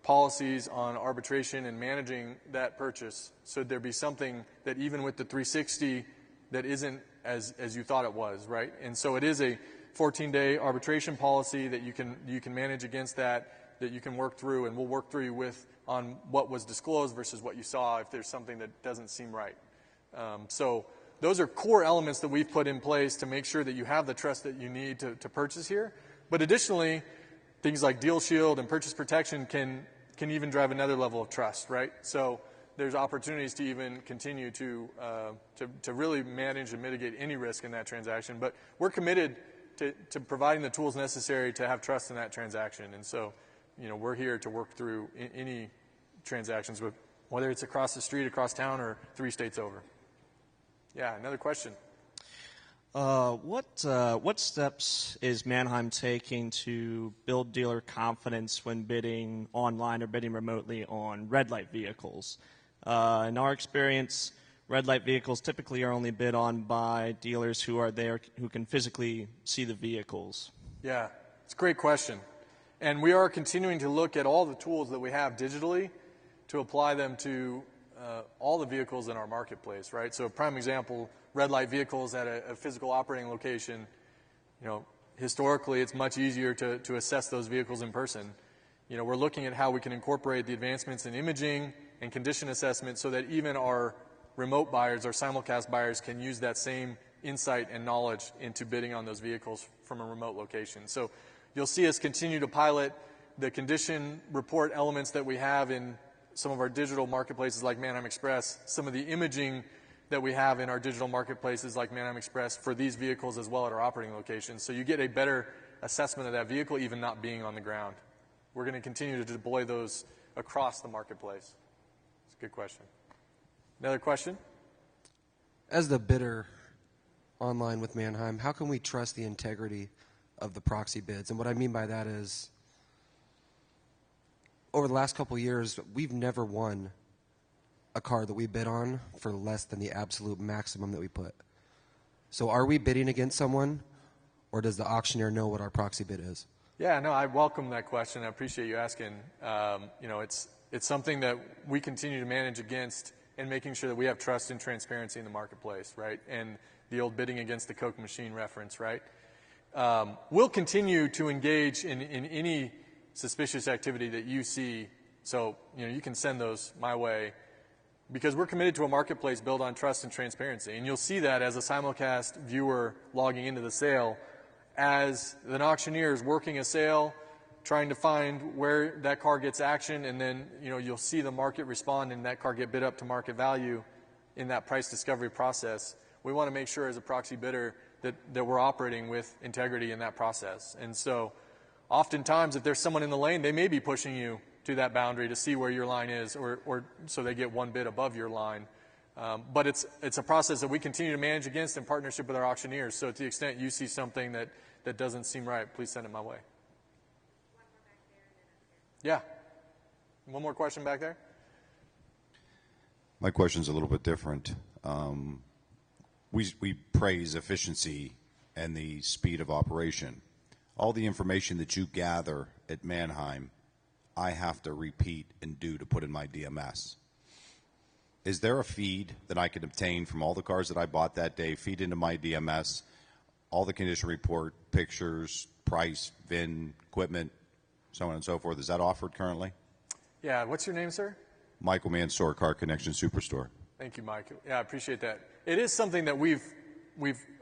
policies on arbitration and managing that purchase. So there be something that even with the 360 that isn't as you thought it was, right? And so it is a 14-day arbitration policy that you can manage against that you can work through, and we'll work through you with on what was disclosed versus what you saw if there's something that doesn't seem right. So those are core elements that we've put in place to make sure that you have the trust that you need to purchase here. But additionally, things like Deal Shield and purchase protection can even drive another level of trust, right? So there's opportunities to even continue to really manage and mitigate any risk in that transaction. But we're committed to providing the tools necessary to have trust in that transaction. And so, we're here to work through any transactions, whether it's across the street, across town, or 3 states over. Yeah, another question. What steps is Manheim taking to build dealer confidence when bidding online or bidding remotely on red light vehicles? In our experience, red light vehicles typically are only bid on by dealers who are there, who can physically see the vehicles. Yeah, it's a great question. And we are continuing to look at all the tools that we have digitally to apply them to all the vehicles in our marketplace, right? So a prime example, red light vehicles at a physical operating location, historically it's much easier to assess those vehicles in person. We're looking at how we can incorporate the advancements in imaging and condition assessment so that even our remote buyers, our simulcast buyers, can use that same insight and knowledge into bidding on those vehicles from a remote location. So you'll see us continue to pilot the condition report elements that we have in some of our digital marketplaces like Manheim Express, some of the imaging that we have in our digital marketplaces like Manheim Express for these vehicles as well at our operating locations. So you get a better assessment of that vehicle even not being on the ground. We're going to continue to deploy those across the marketplace. It's a good question. Another question? As the bidder online with Manheim, how can we trust the integrity of the proxy bids? And what I mean by that is, over the last couple of years, we've never won a car that we bid on for less than the absolute maximum that we put. So are we bidding against someone, or does the auctioneer know what our proxy bid is? Yeah, no, I welcome that question. I appreciate you asking. It's something that we continue to manage against and making sure that we have trust and transparency in the marketplace, right? And the old bidding against the Coke machine reference, right? We'll continue to engage in any suspicious activity that you see. So, you can send those my way because we're committed to a marketplace built on trust and transparency. And you'll see that as a simulcast viewer logging into the sale, as an auctioneer is working a sale, trying to find where that car gets action, and then you'll see the market respond and that car get bid up to market value in that price discovery process. We want to make sure as a proxy bidder that we're operating with integrity in that process. And so oftentimes if there's someone in the lane, they may be pushing you to that boundary to see where your line is, or so they get one bid above your line. But it's a process that we continue to manage against in partnership with our auctioneers. So to the extent you see something that doesn't seem right, please send it my way. Yeah. One more question back there. My question's a little bit different. We praise efficiency and the speed of operation. All the information that you gather at Manheim, I have to repeat and do to put in my DMS. Is there a feed that I can obtain from all the cars that I bought that day, feed into my DMS, all the condition report, pictures, price, VIN, equipment, so on and so forth? Is that offered currently? Yeah. What's your name, sir? Michael Mansour, Car Connection Superstore. Thank you, Mike. Yeah, I appreciate that. It is something that we've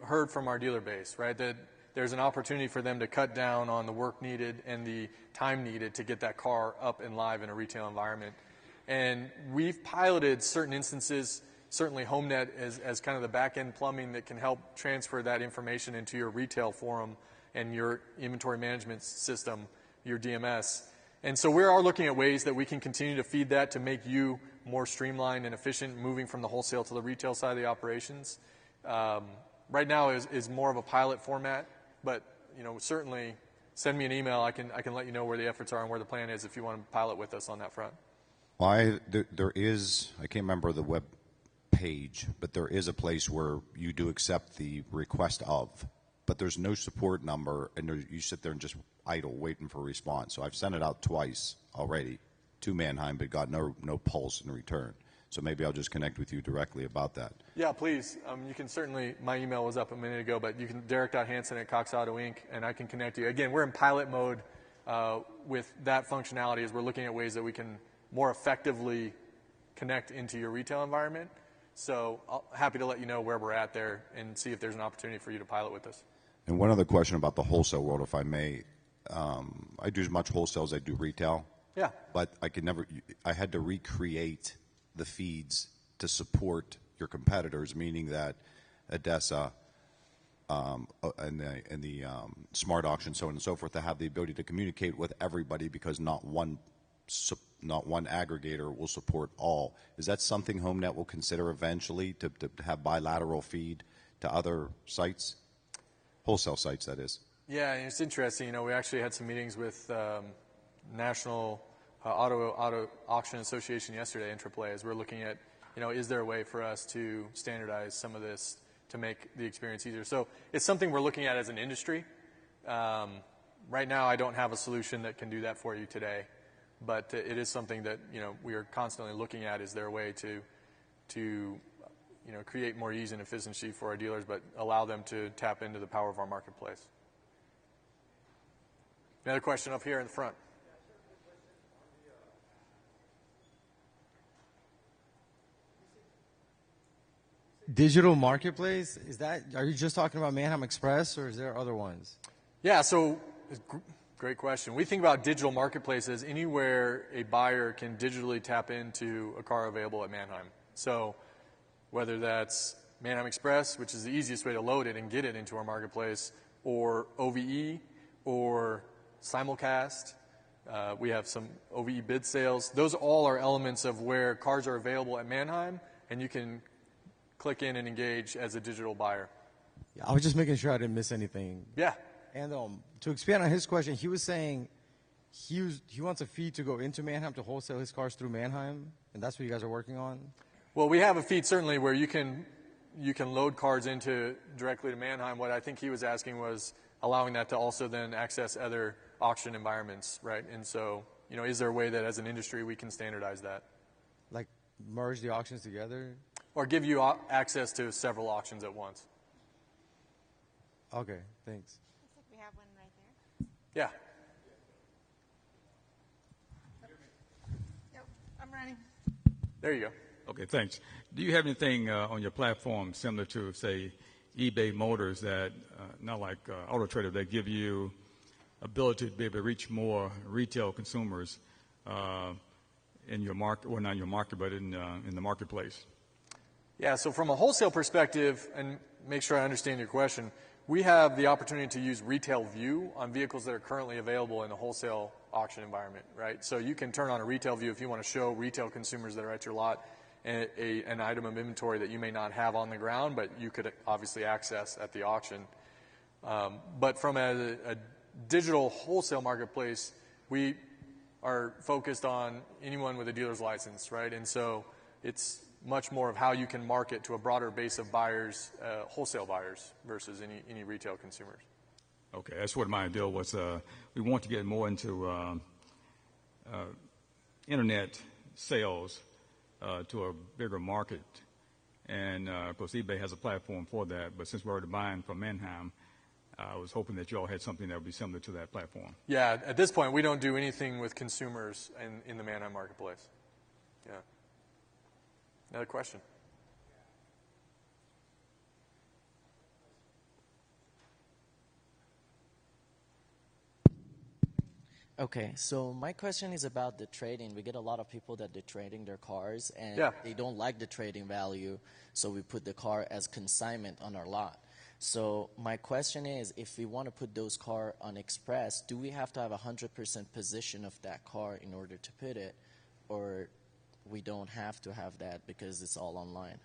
heard from our dealer base, right? That there's an opportunity for them to cut down on the work needed and the time needed to get that car up and live in a retail environment. And we've piloted certain instances, certainly HomeNet as kind of the back-end plumbing that can help transfer that information into your retail forum and your inventory management system, your DMS. And so we are looking at ways that we can continue to feed that to make you more streamlined and efficient, moving from the wholesale to the retail side of the operations. Right now is more of a pilot format, but certainly send me an email. I can let you know where the efforts are and where the plan is if you want to pilot with us on that front. Well, there is, I can't remember the web page, but there is a place where you do accept the request of, but there's no support number, and you sit there and just idle waiting for a response. So I've sent it out twice already to Manheim, but got no pulse in return. So maybe I'll just connect with you directly about that. Yeah, please. You can certainly, my email was up a minute ago, but you can Derek.Hansen@Cox Auto Inc., and I can connect you. Again, we're in pilot mode with that functionality as we're looking at ways that we can more effectively connect into your retail environment. So happy to let you know where we're at there and see if there's an opportunity for you to pilot with us. And one other question about the wholesale world, if I may. I do as much wholesale as I do retail. Yeah. But I had to recreate the feeds to support your competitors, meaning that ADESA and the smart auction, so on and so forth, to have the ability to communicate with everybody because not one aggregator will support all. Is that something HomeNet will consider eventually to have bilateral feed to other sites? Wholesale sites, that is. Yeah, and it's interesting. We actually had some meetings with National Auto Auction Association yesterday in AAA as we're looking at, is there a way for us to standardize some of this to make the experience easier? So it's something we're looking at as an industry. Right now, I don't have a solution that can do that for you today. But it is something that we are constantly looking at. Is there a way to create more ease and efficiency for our dealers, but allow them to tap into the power of our marketplace? Another question up here in the front. Digital marketplace, are you just talking about Manheim Express, or is there other ones? Yeah, so great question. We think about digital marketplaces anywhere a buyer can digitally tap into a car available at Manheim. So whether that's Manheim Express, which is the easiest way to load it and get it into our marketplace, or OVE, or simulcast. We have some OVE bid sales. Those all are elements of where cars are available at Manheim, and you can click in and engage as a digital buyer. Yeah, I was just making sure I didn't miss anything. Yeah. And to expand on his question, he was saying he wants a feed to go into Manheim to wholesale his cars through Manheim, and that's what you guys are working on? Well, we have a feed certainly where you can you can load cars into directly to Manheim. What I think he was asking was allowing that to also then access other auction environments, right? And so, is there a way that as an industry we can standardize that? Like merge the auctions together? Or give you access to several auctions at once? Okay, thanks. Looks like we have one right there. Yeah. Yep, I'm running. There you go. Okay, thanks. Do you have anything on your platform similar to, say, eBay Motors that, not like Auto Trader, that give you ability to be able to reach more retail consumers in your market, or not in your market, but in the marketplace? Yeah, so from a wholesale perspective, and make sure I understand your question, we have the opportunity to use retail view on vehicles that are currently available in the wholesale auction environment, right? So you can turn on a retail view if you want to show retail consumers that are at your lot an item of inventory that you may not have on the ground, but you could obviously access at the auction. But from a digital wholesale marketplace, we are focused on anyone with a dealer's license, right? And so it's much more of how you can market to a broader base of buyers, wholesale buyers, versus any retail consumers. Okay, that's what my deal was. We want to get more into internet sales to a bigger market. And, of course, eBay has a platform for that. But since we're already buying from Manheim, I was hoping that you all had something that would be similar to that platform. Yeah, at this point, we don't do anything with consumers in the Manheim marketplace. Yeah. Another question? Okay, so my question is about the trading. We get a lot of people that they're trading their cars, and they don't like the trading value, so we put the car as consignment on our lot. So my question is, if we want to put those cars on Express, do we have to have 100% position of that car in order to put it, or we don't have to have that because it's all online?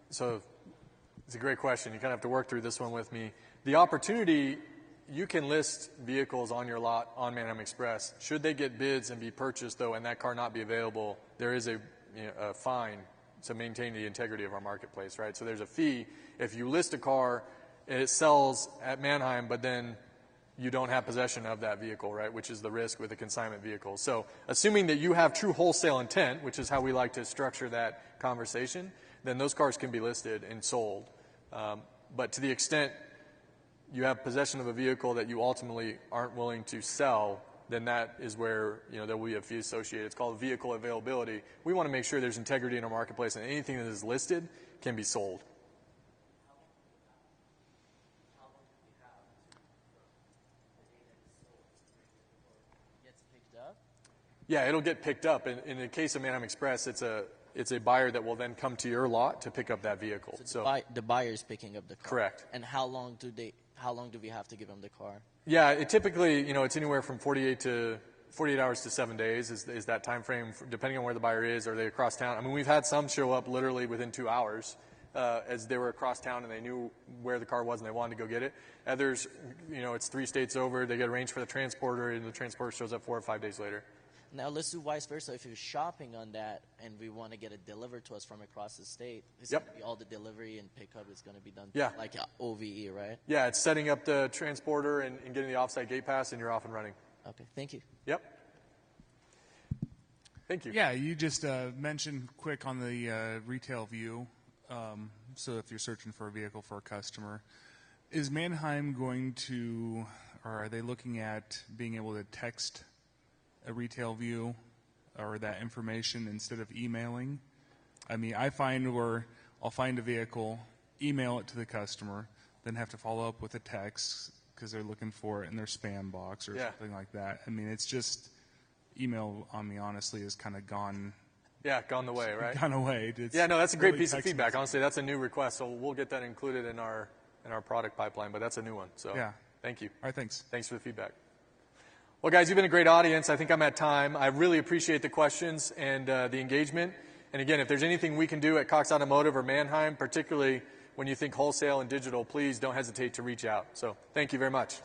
So it's a great question. You kind of have to work through this one with me. The opportunity, you can list vehicles on your lot on Manheim Express. Should they get bids and be purchased, though, and that car not be available, there is a fine to maintain the integrity of our marketplace, right? So there's a fee. If you list a car, it sells at Manheim, but then you don't have possession of that vehicle, right, which is the risk with a consignment vehicle. So assuming that you have true wholesale intent, which is how we like to structure that conversation, then those cars can be listed and sold. But to the extent you have possession of a vehicle that you ultimately aren't willing to sell, then that is where there will be a fee associated. It's called vehicle availability. We want to make sure there's integrity in our marketplace, and anything that is listed can be sold. How long do we have the data is sold before it gets picked up? Yeah, it'll get picked up. In the case of Manheim Express, it's a buyer that will then come to your lot to pick up that vehicle. So the buyer is picking up the car. Correct. And how long do we have to give them the car? Yeah, it typically, it's anywhere from 48 hours to 7 days is that time frame, depending on where the buyer is. Are they across town? I mean, we've had some show up literally within 2 hours as they were across town and they knew where the car was and they wanted to go get it. Others, it's 3 states over. They get arranged for the transporter, and the transporter shows up 4 or 5 days later. Now, let's do vice versa. If you're shopping on that and we want to get it delivered to us from across the state, it's going to be all the delivery and pickup is going to be done like OVE, right? Yeah, it's setting up the transporter and getting the offsite gate pass, and you're off and running. Okay, thank you. Yep. Thank you. Yeah, you just mentioned quick on the retail view. So if you're searching for a vehicle for a customer, is Manheim going to, or are they looking at being able to text a retail view or that information instead of emailing? I mean, I find where I'll find a vehicle, email it to the customer, then have to follow up with a text because they're looking for it in their spam box or something like that. I mean, it's just email on me, honestly, is kind of gone. Yeah, gone the way, right? Gone away. No, that's a great piece of feedback. Honestly, that's a new request, so we'll get that included in our product pipeline, but that's a new one. So thank you. All right, thanks. Thanks for the feedback. Well, guys, you've been a great audience. I think I'm at time. I really appreciate the questions and the engagement. And again, if there's anything we can do at Cox Automotive or Manheim, particularly when you think wholesale and digital, please don't hesitate to reach out. So thank you very much.